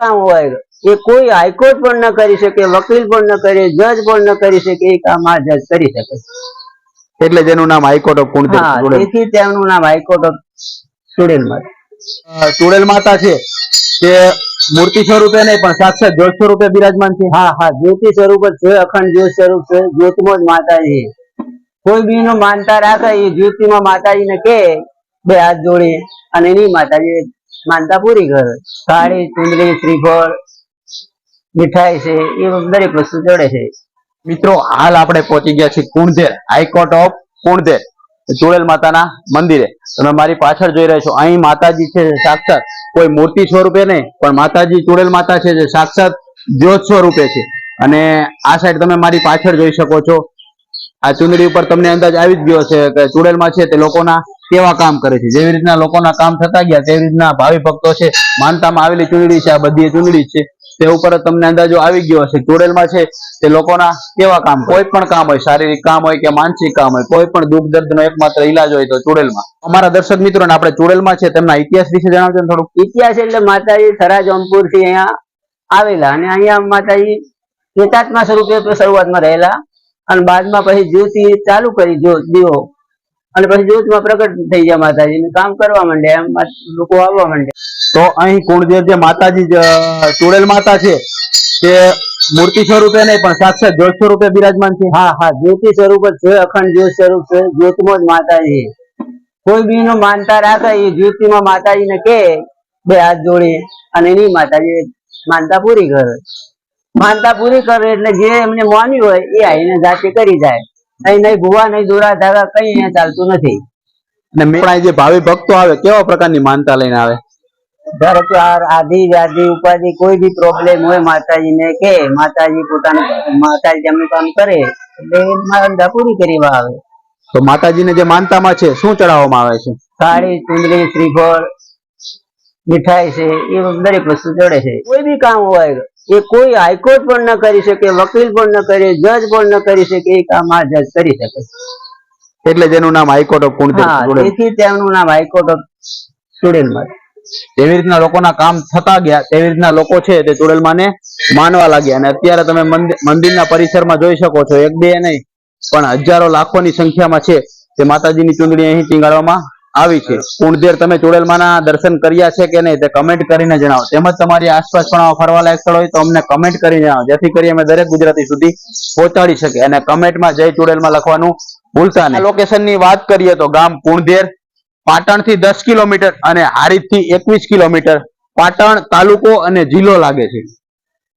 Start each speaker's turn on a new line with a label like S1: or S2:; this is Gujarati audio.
S1: કામ હોય એ કોઈ હાઈકોર્ટ પણ ન કરી શકે, વકીલ પણ ન કરે, જજ પણ ન કરી શકે, એ કામ આ જજ કરી શકે.
S2: એટલે જેનું નામ હાઈકોર્ટ ઓફ કુણધેર.
S1: તેથી તેમનું નામ હાઈકોર્ટ ઓફ ચુડેલમાં.
S2: ચુડેલ માતા છે તે મૂર્તિ સ્વરૂપે નહીં પણ સાક્ષાત જ્યોત સ્વરૂપે બિરાજમાન છે.
S1: હા, જ્યોતિ સ્વરૂપ જ છે, અખંડ જ્યોત સ્વરૂપ છે, જ્યોતિમાં જ માતાજી. કોઈ બી નો માનતા રાખે એ જ્યોતિમાં માતાજીને કે બે હાથ જોડી અને એની માતાજી માનતા પૂરી કરે. સાડી, ચુંદડી, શ્રીફળ, મીઠાઈ છે એ દરેક વસ્તુ ચડે છે.
S2: મિત્રો, હાલ આપણે પહોંચી ગયા છીએ કુણધેર, હાઈકોર્ટ ઓફ કુણધેર, ચુડેલ માતાના મંદિરે. તમે મારી પાછળ જોઈ રહ્યા છો, અહીં માતાજી છે સાક્ષાત, કોઈ મૂર્તિ સ્વરૂપે નહીં પણ માતાજી ચુડેલ માતા છે જે સાક્ષાત જ્યોત સ્વરૂપે છે. અને આ સાઈડ તમે મારી પાછળ જોઈ શકો છો, આ ચુંદડી ઉપર તમને અંદાજ આવી જ ગયો છે કે ચુડેલમાં છે તે લોકોના કેવા કામ કરે છે. જેવી રીતના લોકોના કામ થતા ગયા તેવી રીતના ભાવિ ભક્તો છે, માનતામાં આવેલી ચુંદડી છે, આ બધી ચુંદડી છે તે ઉપર તમને અંદાજો આવી ગયો હશે. ચુડેલમાં છે તે લોકોના કેવા કામ, કોઈ પણ કામ હોય, શારીરિક કામ હોય કે માનસિક કામ હોય, કોઈ પણ દુઃખ દર્દનો એકમાત્ર ઈલાજ હોય તો ચુડેલમાં. અમારા દર્શક મિત્રોને આપણે ચુડેલમાં છે તેમના ઇતિહાસ વિશે જણાવજો થોડુંક.
S1: ઇતિહાસ એટલે માતાજી થરા જોનપુર થી અહીંયા આવેલા અને અહીંયા માતાજી ચેતાત્મા સ્વરૂપે શરૂઆતમાં રહેલા અને બાદમાં પછી જ્યોતિ ચાલુ કરી, દીવો, અને પછી જ્યોતમાં પ્રગટ થઈ ગયા માતાજી, કામ કરવા માંડ્યા, એમ લોકો આવવા માંડ્યા.
S2: તો અહીં કુણધેર જે માતાજી ચુડેલ માતા છે તે મૂર્તિ સ્વરૂપે નહીં પણ સાક્ષાત જ્યોત સ્વરૂપે બિરાજમાન છે.
S1: હા, જ્યોતિ સ્વરૂપ જ છે, અખંડ જ્યોત સ્વરૂપ છે, જ્યોતિમાં જ માતાજી. કોઈ બી નો માનતા રાખે એ જ્યોતિમાં માતાજીને કે બે હાથ જોડી અને એની માતાજી માનતા પૂરી કરે. માનતા પૂરી કરે એટલે જે એમને માન્યું હોય એ આઈને જાતે કરી જાય. અહીં નહીં ભૂવા, નહીં દોરા ધાગા, કઈ અહીંયા ચાલતું નથી.
S2: અને મેં જે ભાવિ ભક્તો આવે કેવા પ્રકારની માનતા લઈને આવે?
S1: ધારો કે આધિ વ્યાધિ ઉપાધિ કોઈ બી પ્રોબ્લેમ હોય માતાજીને કે માતાજી પોતાનું, માતાજી એમનું કામ કરે એટલે માનતા પૂરી કરવા આવે.
S2: તો માતાજીને જે માનતામાં છે શું ચડાવવામાં આવે છે?
S1: સાડી, ચુંદડી, શ્રીફળ, મીઠાઈ છે એ દરેક વસ્તુ ચડે છે. કોઈ બી કામ હોય એ કોઈ હાઈકોર્ટ પણ ન કરી શકે, વકીલ પણ ન કરે, જજ પણ ન કરી શકે, એ કામ આ જજ કરી શકે.
S2: એટલે જેનું નામ હાઈકોર્ટ ઓફ કુણધેર.
S1: તેથી તેમનું નામ હાઈકોર્ટ ઓફ ચુડેલમાં.
S2: જેવી રીતના લોકોના કામ થતા ગયા તેવી રીતના લોકો છે તે ચુડેલમાને માનવા લાગ્યા. અને અત્યારે તમે મંદિરના પરિસરમાં જોઈ શકો છો, એક બે નહીં પણ હજારો લાખોની સંખ્યામાં છે તે માતાજીની ચુંદડી અહીં ટીંગાડવામાં આવી છે. કુણધેર તમે ચુડેલમાના દર્શન કર્યા છે કે નહીં તે કમેન્ટ કરીને જણાવો. તેમજ તમારી આસપાસ પણ ફરવાલાયક સ્થળ હોય તો અમને કમેન્ટ કરીને જણાવો, જેથી કરી અમે દરેક ગુજરાતી સુધી પહોંચાડી શકીએ. અને કમેન્ટમાં જય ચુડેલમાં લખવાનું ભૂલતા નહીં. લોકેશનની વાત કરીએ તો ગામ કુણધેર પાટણ થી 10 કિલોમીટર અને હારીજ થી 21 કિલોમીટર પાટણ તાલુકો અને જિલ્લો લાગે છે.